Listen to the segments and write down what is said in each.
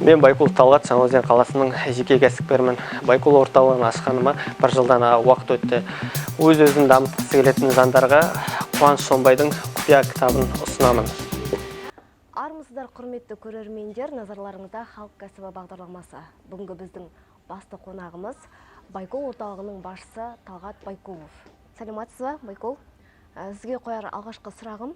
Мен Байкул Талғат, Жаңаөзен қаласының жеке кәсіпкерімін. Байкул орталығын ашқаныма бір жылдан уақыт өтті. Өз-өзін дамытқысы келетін жандарға Қуаныш Шонбайдың құпия кітабын ұсынамын. Армысыздар, құрметті көрермендер, назарларыңызда халық кәсібі бағдарламасы. Бүгінгі біздің басты қонағымыз Байкул орталығының басшысы Талғат Байкулов. Сәлеметсіз бе, Байкул? Сізге қояр алғашқы сұрағым,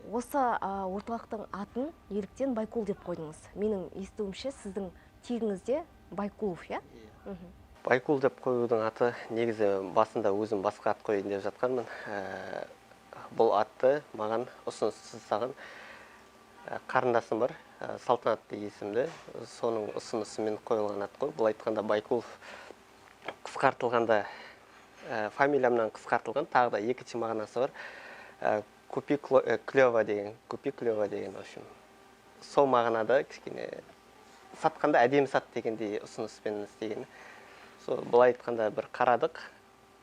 осы орталықтың атын неліктен Байкул деп қойдыңыз? Менің естуімше сіздің тегіңізде Байкулов, иә? Байкул деп қоюдың аты негізі басында өзім басқа ат қойайын деп жатқанмын. Бұл атты маған ұсыныс жасаған қарындасым бар, Салтанатты есімді. Соның ұсынысымен қойылған ат қой. Бұл айтқанда Байкулов қысқартылғанда, фамилиямнан қысқартылған, тағы да екінші мағынасы бар. Купи клёва деген, в общем. Сол мағынада кішкене сатқанда әдемі сат дегендей ұсыныспен істеген. Бұл айтқанда бір қарадық,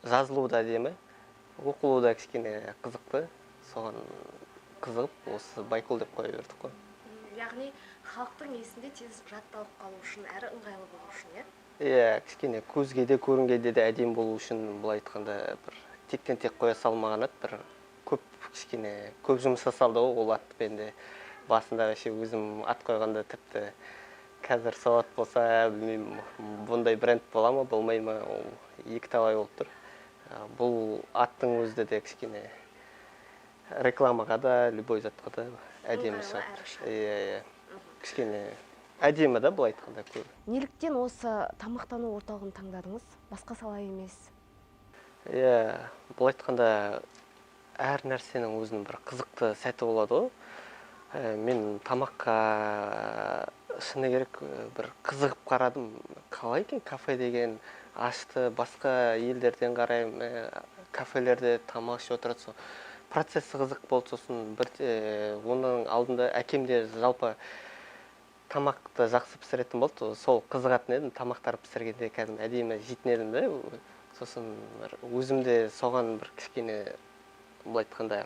жазылуы да әдемі, оқылуы да кішкене қызықты. Соған қызығып, осы Байкул деп қоя бердік қой. Яғни халықтың есінде тез жатталып қалу үшін, әрі ыңғайлы болу үшін, иә? Иә, кішкене көзге де, көрінгенде де әдемі болу үшін бұл айтқанда бір тектен тек қоя салмаған ат, бір көп жұмыс жасалды ол атпен де. Басында өзім ат қойғанда тіпті қазір сол ат болса, білмеймін, бұндай бренд бола ма, болмай ма, ол екі талай болып тұр. Бұл аттың өзді де кішкене рекламаға да, любой затқа да әдемі шығады. Кішкене әдемі да бұл айтқанда көп. Неліктен осы тамақтану орталығын таңдадыңыз? Басқа сала емес? Бұл айтқанда әр нәрсенің өзінің бір қызықты сәті болады ғой. Мен тамаққа шыны керек бір қызығып қарадым. Қалай екен кафе деген ашты, басқа елдерден қарайым, кафелерде тамақ ішіп отырады. Процесі қызық болды, сосын оның алдында әкемде жалпы тамақты жақсы пісіретін болды. Сол қызығатын едім, тамақтар пісіргенде кәдімгі әдемі жейтін едім де. Сосын өзімде соған бір кішкене бұл айтқанда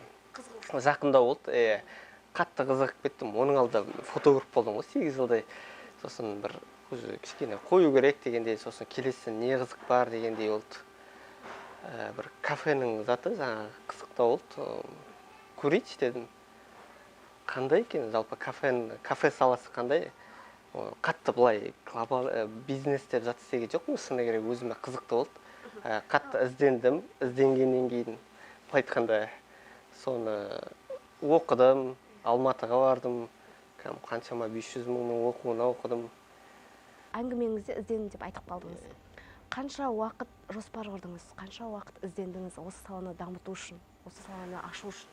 жақындау болды. Қатты қызығып кеттім. Оның алдында фотограф болдым ғой 8 жылдай. Сосын бір кішкене қою керек дегендей, сосын келесі не қызық бар дегендей болды. Бір кафенің заты жаңағы қызықтау болды. Көрейінші дедім. Қандай екен жалпы кафе саласы қандай? Қатты бұлай бизнес деп зат істеген жоқпын, шыны керек өзіме қызықты болды. Қатты іздендім, ізденгеннен кейін бұл айтқанда соны оқыдым, Алматыға бардым, қаншама 500 мыңның оқуына оқыдым. Әңгімеңізде іздендім деп айтып қалдыңыз. Қанша уақыт жоспар құрдыңыз, қанша уақыт іздендіңіз осы саланы дамыту үшін, осы саланы ашу үшін?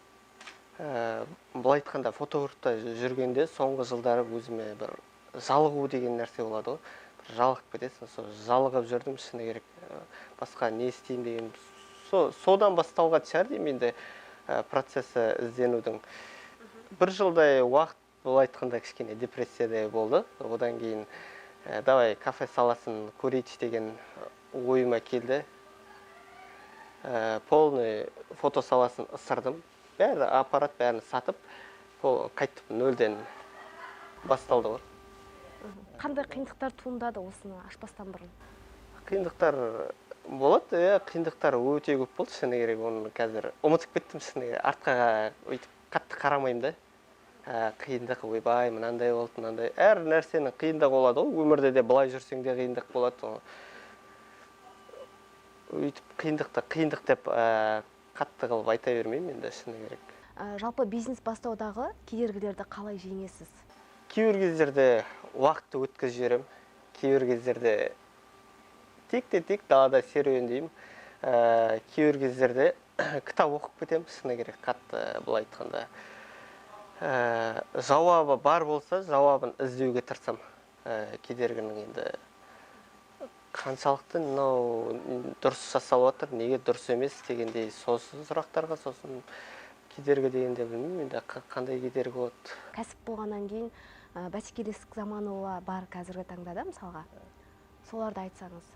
Бұл айтқанда фотографта жүргенде соңғы жылдары өзіме бір жалығу деген нәрсе болады ғой. Жалығып кетесің, жалығып жүрдім, шыны керек. Басқа не істеймін деген. Содан басталған шығар деймін енді процесі ізденудің. Бір жылдай уақыт бұл айтқанда кішкене депрессияда болды. Одан кейін давай кафе саласын көрейінші деген ойыма келді. Полный фото саласын ысырдым. Бәрі аппарат бәрін сатып, қайтып нөлден басталды ғой. Қандай қиындықтар туындады осыны ашпастан бұрын? Қиындықтар болады, қиындықтар өте көп болды, шыны керек. Оны қазір ұмытып кеттім, шыны керек. Артқа өйтіп қатты қарамайым да. Қиындық, ойбай, мынандай болды, мынандай. Әр нәрсенің қиындығы болады ғой. Өмірде де былай жүрсең де қиындық болады. Өйтіп қиындық деп қатты қылып айта бермеймін енді, шыны керек. Жалпы бизнес бастаудағы кедергілерді қалай жеңесіз? Кейбір кездерде уақытты өткізіп жіберем. Кейбір кездерде тек далада серуендеймін. Кейбір кездерде кітап оқып кетемін, шыны керек, қатты бұл айтқанда. Жауабы бар болса, жауабын іздеуге тырысам. Кедергінің енді қаншалықты дұрыс жасалып отыр, неге дұрыс емес дегендей сосын сұрақтарға, сосын кедергі дегенде білмеймін, енді қандай кедергі болады. Кәсіп болғаннан кейін бәсекелестік заманы бар қазіргі таңда да мысалға. Соларды айтсаңыз.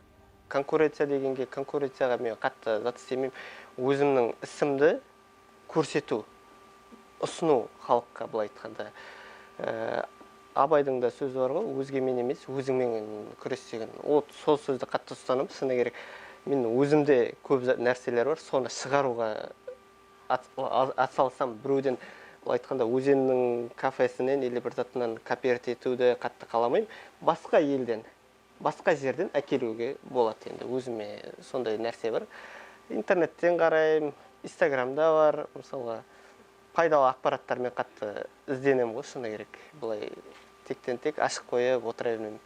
Конкуренция дегенге, конкуренцияға мен қатты зат істемеймін. Өзімнің ісімді көрсету, ұсыну халыққа бұл айтқанда. Абайдың да сөзі бар ғой, өзгемен емес, өзіңмен күрес деген. Сол сөзді қатты ұстанамын, шыны керек. Мен өзімде көп нәрселер бар, соны шығаруға атсалысам. Біреуден былай айтқанда өзеннің кафесінен или бір затынан копировать етуді қатты қаламаймын. Басқа елден, басқа жерден әкелуге болады енді. Өзіме сондай нәрсе бар. Интернеттен қараймын, Инстаграмда бар, мысалға пайдалы ақпараттармен қатты ізденем ғой, шыны керек. Былай тектен-тек ашық қойып отыра бермеймін.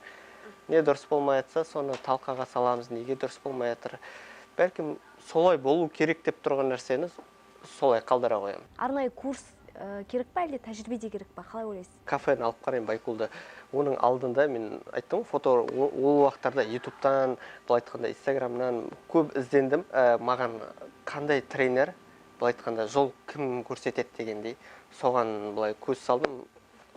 Не дұрыс болмай жатса, соны талқыға саламыз, неге дұрыс болмай жатыр. Бәлкім солай болу керек деп тұрған нәрсені солай қалдыра қоямын. Арнайы курс керек па, әлде тәжірибеде керек па? Қалай ойлайсыз? Кафені алып қараймын Байкулда. Оның алдында мен айттым, ол уақыттарда ютубтан, былай айтқанда Инстаграмнан көп іздендім. Маған қандай тренер, былай айтқанда жол кім көрсетеді дегендей, соған былай көз салдым.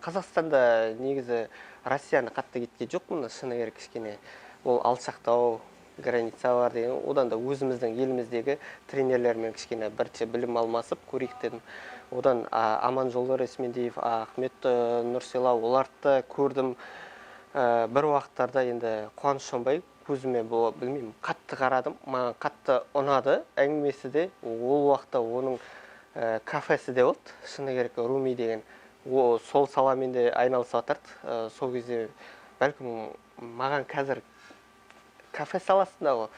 Қазақстанда негізі Россияны қатты кеткен жоқпын, шыны керек кішкене. Ол алшақтау, граница бар деген. Одан да өзіміздің еліміздегі тренерлермен кішкене бірінші білім алмасып көрейік дедім. Одан Аманжол Ресмендиев, Ахмет Нұрсилау, оларды көрдім. Бір уақыттарда енді Қуаныш Шонбай көзіме білмеймін, қатты қарадым, маған қатты ұнады әңгімесі де. Ол уақытта оның кафесі де болды, шыны керек Руми деген. Сол саламен де айналысып жатырды. Сол кезде бәлкім маған қазір кафе саласында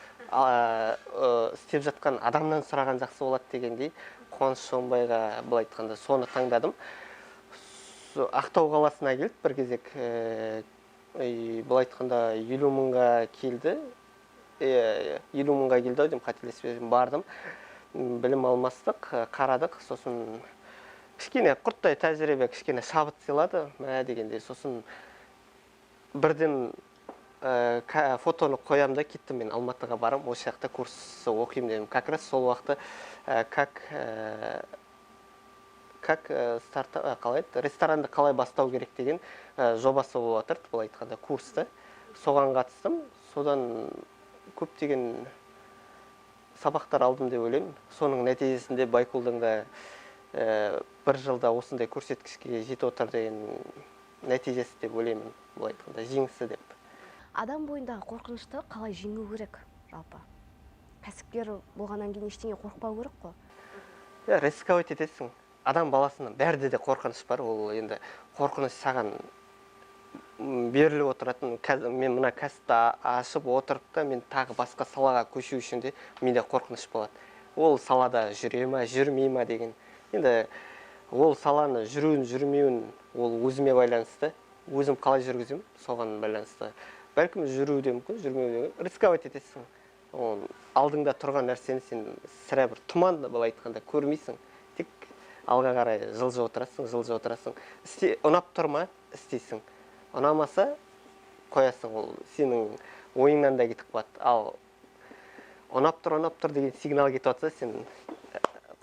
істеп жатқан адамнан сұраған жақсы болады дегендей, Қуаныш Шонбайға былай айтқанда соны таңдадым. Ақтау қаласына келді бір кезек, былай айтқанда 50 мыңға келді. 50 мыңға келді ау деймін, қателеспесем, бардым. Білім алмастық, қарадық, сосын кішкене құрттай тәжірибе, кішкене шабыт сыйлады, дегенде сосын бірден фотоны қоям да кеттім, мен Алматыға барам, осы жақта курсы оқимын дедім. Как раз сол уақытта ресторанды қалай бастау керек деген жобасы болып жатырды, былай айтқанда курсты. Соған қатыстым, содан көптеген сабақтар алдым деп ойлаймын. Соның нәтижесінде Байкулдың да бір жылда осындай көрсеткішке жетіп отыр деген нәтижесі деп ойлаймын, былай айтқанда жеңісі деп. Адам бойындағы қорқынышты қалай жеңу керек жалпы? Кәсіпкер болғаннан кейін ештеңе қорықпау керек қой? Рисковать етесің. Адам баласының бәрде де қорқыныш бар. Ол енді қорқыныш саған беріліп отыратын. Мен мына кәсіпті ашып отырып та, мен тағы басқа салаға көшу үшін де менде қорқыныш болады. Ол салада жүре ма, жүрмей ма деген. Енді ол саланы жүруін, жүрмеуін ол өзіме байланысты. Өзім қалай жүргіземін, соған байланысты. Бәлкім жүру де мүмкін, жүрмеу де мүмкін. Рисковать етесің. Алдыңда тұрған нәрсені сен сірә бір тұманды былай айтқанда көрмейсің. Тек алға қарай жылжып отырасың. Ұнап тұрма, істейсің. Ұнамаса, қоясың, ол сенің ойыңнан да кетіп қалады. Ал ұнап тұр деген сигнал кетіп жатса, сен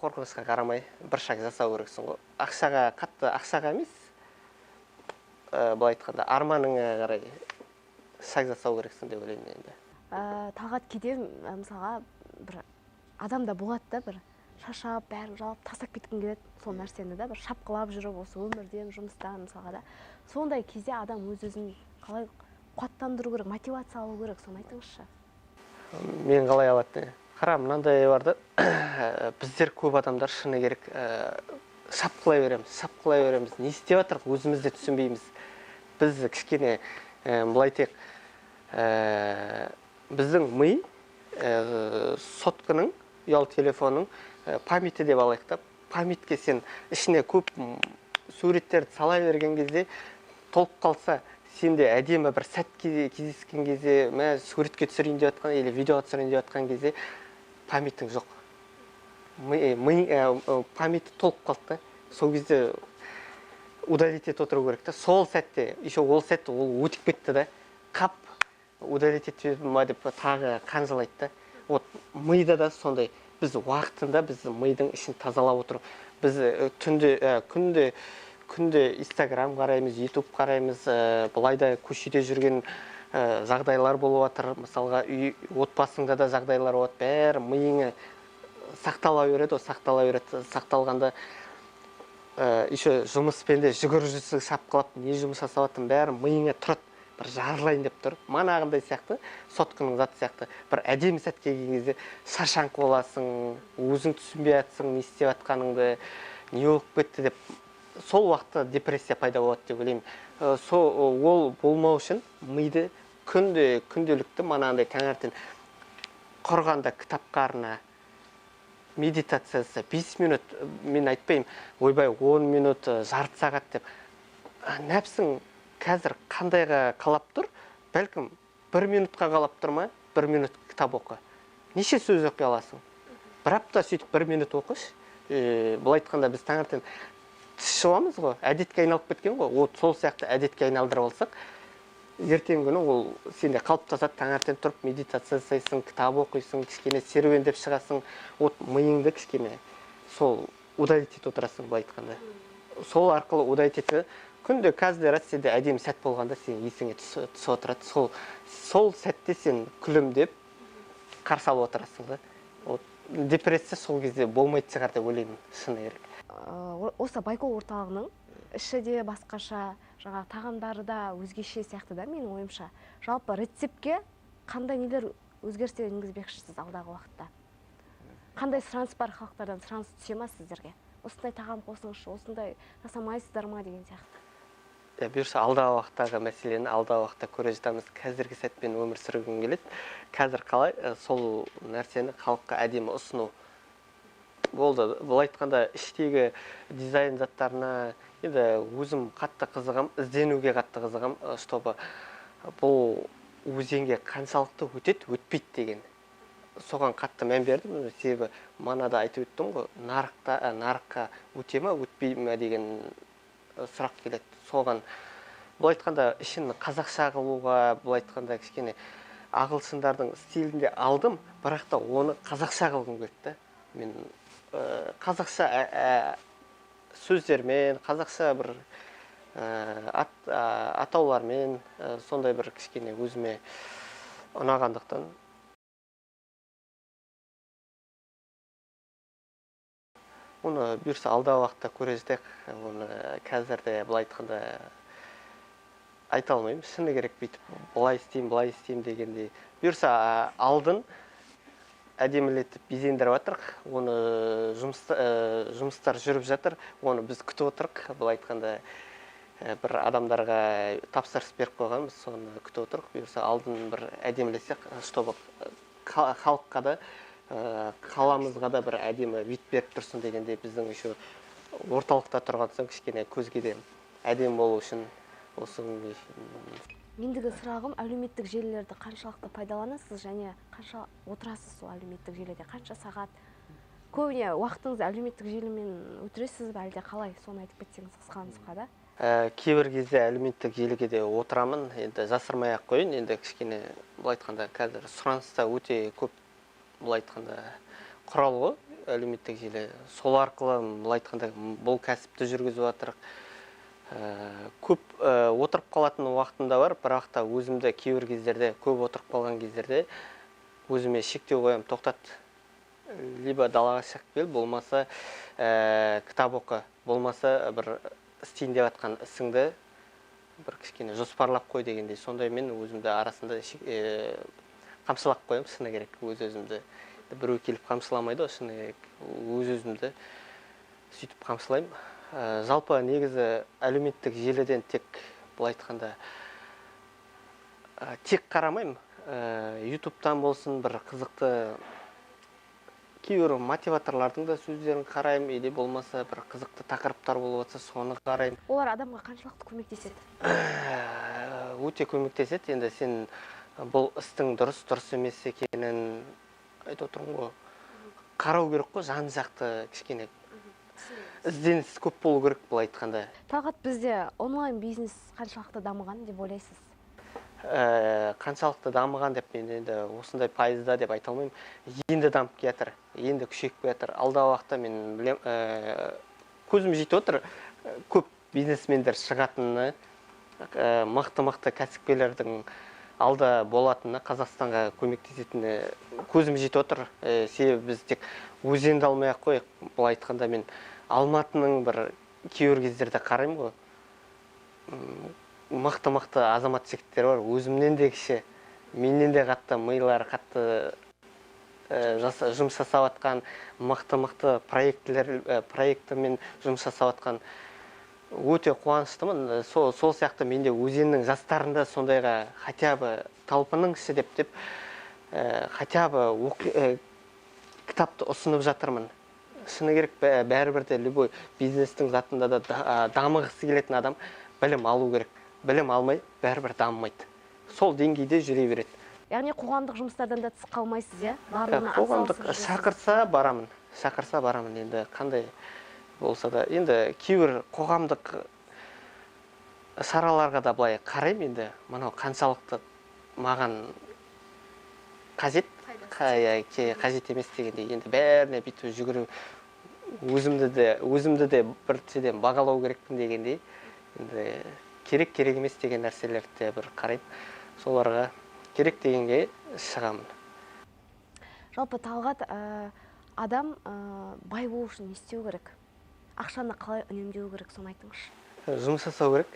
қорқынышқа қарамай бір шаг жасау керексің ғой. Қатты ақшаға емес, былай айтқанда арманыңа қарай шаг жасау керексің деп ойлаймын енді. Талғат кейде мысалға бір адамда болады да, бір шашап, бәрін жалап тастап кеткім келеді, сол нәрсені да бір шапқылап жүріп, осы өмірден, жұмыстан мысалға да. Сондай кезде адам өз-өзін қалай қуаттандыру керек, мотивация алу керек, соны айтыңызшы. Мен қалай алады? Қара, мынандай барды, біздер көп адамдар шыны керек шапқылай береміз. Не істеп жатырық, өзімізді түсінбейміз. Біз кішкене былай тек біздің ми соткының, ұялы телефонның памяті деп алайық та, памятке сен ішіне көп суреттерді сала берген кезде толып қалса, сенде әдемі бір сәт кездескен кезде, суретке түсірейін деп жатқан, или видеоға түсірейін деп жатқан кезде памятің жоқ. Памяті толып қалды. Сол кезде удалить етіп отыру керек та. Сол сәтте, еще ол сәтте ол өтіп кетті да, қап удалить етіп ма деп тағы қанжылайды да. Вот мида да сондай. Біз уақытында біздің мидың ішін тазалап отыру. Біз күнде Инстаграм қараймыз, Ютуб қараймыз, былайда көшеде жүрген жағдайлар болып жатыр. Мысалға, отбасыңда да жағдайлар болады. Бәрі миыңа сақтала береді, сақталғанда еще жұмыспен де жүгіріп шапқылап не жұмыс жасап жатырмын бәрі миыңа тұрады, бір жарылайын деп тұр. Манағындай сияқты, сотканың заты сияқты. Бір әдемі сәт келген кезде шаршаңқы боласың, өзің түсінбей жатсың, не істеп жатқаныңды, не болып кетті деп. Сол уақытта депрессия пайда болады деп ойлаймын. Ол болмау үшін миды күнделікті манағындай таңертең құрғанда кітапқа арна, медитациясы 5 минут, мен айтпаймын, ойбай 10 минут, жарты сағат деп. Нәпсің қазір қандайға қалап тұр, бәлкім 1 минутқа қалап тұр ма, 1 минут кітап оқы. Неше сөз оқи аласың? Бір апта сөйтіп 1 минут оқыш. Бұл айтқанда біз таңертең тіс жуамыз ғой, әдетке айналып кеткен ғой. Сол сияқты әдетке айналдырып алсақ, ертең күні ол сенде қалыптасады, таңертең тұрып медитация жасайсың, кітап оқисың, кішкене серуендеп шығасың, миыңды кішкене сол удалить етіп отырасың, былай айтқанда. Сол арқылы удалить етіп, күнде каждый раз сенде әдемі сәт болғанда сен есіңе түсіп отырады. Сол сәтте сен күлімдеп қарсы алып отырасың да. Депрессия сол кезде болмайды шығар деп ойлаймын, шыны керек. Осы Байкол орталығының іші де басқаша, жаңағы тағамдары да өзгеше сияқты да, менің ойымша. Жалпы рецептке қандай нелер өзгерістер енгізбекшісіз алдағы уақытта? Қандай сұраныс бар, халықтардан сұраныс түсе ма сіздерге? Осындай тағам қосыңызшы, осындай жасамайсыздар ма деген сияқты. Бұйырса алдағы уақыттағы мәселені алдағы уақытта көре жатамыз. Қазіргі сәтпен өмір сүргім келеді. Қазір қалай сол нәрсені халыққа әдемі ұсыну болды. Бұл айтқанда іштегі дизайн заттарына енді өзім қатты қызығам, ізденуге қатты қызығам, чтобы бұл өзенге қаншалықты өтеді, өтпейді деген. Соған қатты мән бердім. Себебі манада айтып өттім ғой, нарыққа өте ме, өтпей ме деген сұрақ келеді. Соған бұл айтқанда ішін қазақша қылуға, бұл айтқанда кішкене ағылшындардың стилінде алдым, бірақ та оны қазақша қылғым келді. Мен қазақша сөздермен, қазақша бір атаулармен сондай бір кішкене өзіме ұнағандықтан. Оны бұйырса алдағы уақытта көре жатайық. Оны қазірде былай айтқанда айта алмаймын. Шыны керек бүйтіп былай істеймін дегендей. Бұйырса алдын әдемілетіп безендіріп жатырық. Оны жұмыстар жүріп жатыр. Оны біз күтіп отырық. Былай айтқанда бір адамдарға тапсырыс беріп қойғанбыз, соны күтіп отырық. Бұйырса алдын бір әдемілесек, чтобы халыққа да қаламызға да бір әдемі вид беріп тұрсын дегенде, біздің еще орталықта тұрған соң кішкене көзге де әдемі болу үшін осы. Ендігі сұрағым, әлеуметтік желілерді қаншалықты пайдаланасыз және қанша отырасыз сол әлеуметтік желіде, қанша сағат? Көбіне уақытыңызды әлеуметтік желімен өтіресіз бе, әлде қалай? Соны айтып кетсеңіз қысқа да. Кейбір кезде әлеуметтік желіге де отырамын, енді жасырмай-ақ қойын, енді кішкене бұл айтқанда қазір сұраныста өте көп бұл айтқанда құрал ғой, әлеуметтік желі. Сол арқылы бұл айтқанда бұл кәсіпті жүргізіп жатырық. Көп отырып қалатын уақытында бар, бірақ та өзімді кейбір кездерде, көп отырып қалған кездерде өзіме шектеу қоям, тоқтат. Либо далаға шығып кел, болмаса кітап оқы, болмаса бір істейін деп жатқан ісіңді бір кішкене жоспарлап қой дегендей. Сондай мен өзімді арасында қамшылап қоям, шыны керек, өз-өзімді. Біреу келіп қамшыламайды, шыны керек, өз-өзімді сөйтіп қамшылаймын. Жалпы негізі әлеуметтік желіден тек бұл айтқанда тек қарамаймын. YouTube-тан болсын бір қызықты кейбір мотиваторлардың да сөздерін қараймын, или болмаса бір қызықты тақырыптар болып жатса, соны қараймын. Олар адамға қаншалықты көмектеседі? Өте көмектеседі. Енді сен бұл істің дұрыс емес екенін айтып отырмын ғой. Қарау керек қой, жан-жақты кішкене ізденіс көп болу керек бұл айтқанда. Талғат, бізде онлайн бизнес қаншалықты дамыған деп ойлайсыз? Қаншалықты дамыған деп мен енді осындай пайызда деп айта алмаймын. Енді дамып келе жатыр, енді күшейіп келе жатыр. Алдағы уақытта мен білем, көзім жетіп отыр, көп бизнесмендер шығатынына, мықты кәсіпкерлердің алда болатынына, Қазақстанға көмектесетініне көзім жетіп отыр. Себебі біз тек өзенді алмай-ақ қойық. Бұл айтқанда мен Алматының бір кейбір кездерде қараймын ғой, мықты азамат жігіттер бар, өзімнен де кіші, менен де қатты милары қатты жұмыс жасап атқан, мықты проектімен жұмыс жасап атқан өте қуаныштымын. Сол сияқты мен де өзеннің жастарында сондайға хотя бы талпыныңызшы деп хотя бы кітапты ұсынып жатырмын. Шыны керек, бәрібір де любой бизнестің затында да дамығысы келетін адам білім алу керек. Білім алмай бәрібір дамымайды. Сол деңгейде жүре береді. Яғни қоғамдық жұмыстардан да тыс қалмайсыз, иә? Қоғамдық шақырса барамын, енді қандай болса да. Енді кейбір қоғамдық шараларға да былай қараймын, енді мынау қаншалықты маған қажет емес дегенде, енді бәріне бүйтіп жүгіру, өзімді де біріншіден бағалау керекпін дегендей, енді керек емес деген нәрселерді бір қараймын. Соларға керек дегенге шығамын. Жалпы Талғат, адам бай болу үшін не істеу керек? Ақшаны қалай үнемдеу керек, соны айтыңызшы. Жұмыс жасау керек.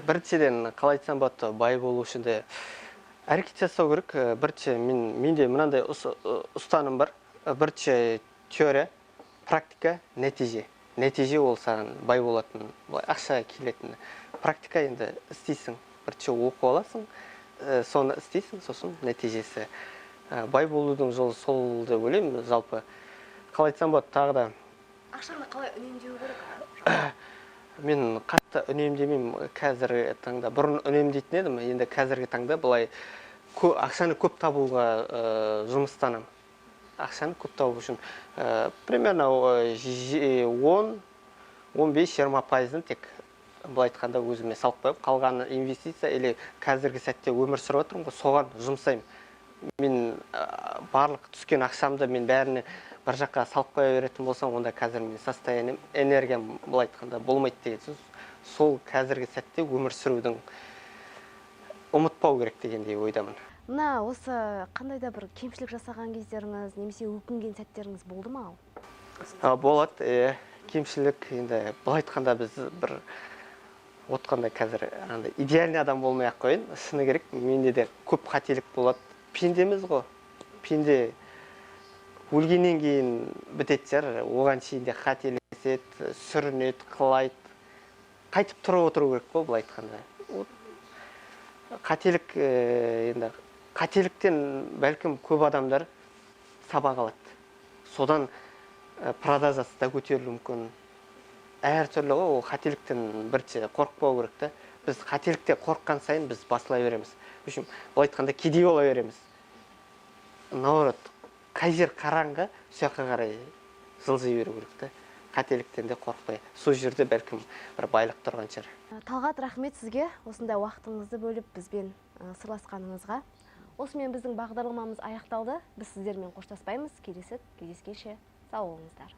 Біріншіден қалай айтсам болады, бай болу үшін де әрекет жасау керек. Бірінші менде мынандай ұстаным бар. Бірінші теория, практика, нәтиже. Нәтиже ол саған бай болатын, ақша келетін. Практика енді істейсің, бірінші оқып аласың, соны істейсің, сосын нәтижесі. Бай болудың жолы сол деп ойлаймын. Жалпы қалай айтсам болады, тағы да Ақшаны қалай үнемдеу керек? Мен қатты үнемдемеймін қазіргі таңда. Бұрын үнемдейтін едім, енді қазіргі таңда былай ақшаны көп табуға жұмыстанамын. Ақшаны көп табу үшін примерно 10-15-20% тек былай айтқанда өзіме салып қойып, қалғаны инвестиция или қазіргі сәтте өмір сүріп отырмын ғой, соған жұмсаймын. Мен барлық түскен ақшамды мен бәріне бір жаққа салып қоя беретін болсам, онда қазір мен состоянием, энергиям былай айтқанда болмайды деген сөз. Сол қазіргі сәтте өмір сүрудің ұмытпау керек дегендей ойдамын. Мына осы қандайда бір кемшілік жасаған кездеріңіз, немесе өкінген сәттеріңіз болды ма? Болады, кемшілік, енді былай айтқанда біз бір отқанда қазір идеальный адам болмай-ақ қойын. Шыны керек, менде де көп қателік болады. Пендеміз ғой. Пенде өлгеннен кейін бітеді шығар, оған шейін де қателеседі, сүрінеді, қылайды. Қайтып тұрып отыру керек қой, былай айтқанда. Қателік, енді қателіктен бәлкім көп адамдар сабақ алады. Содан продажасы да көтерілуі мүмкін. Әртүрлі ғой, ол қателіктен бірінші қорықпау керек та. Біз қателікте қорыққан сайын біз басылай береміз. Үшін, бұл айтқанда кедей бола береміз. Наоборот, қай жер қараңғы, сояққа қарай жылжи беру керек та. Қателіктен де қорықпай. Сол жерде бәлкім бір байлық тұрған шығар. Талғат, рахмет сізге осындай уақытыңызды бөліп бізбен сырласқаныңызға. Осымен біздің бағдарламамыз аяқталды. Біз сіздермен қоштаспаймыз. Келесі кездескенше сау болыңыздар.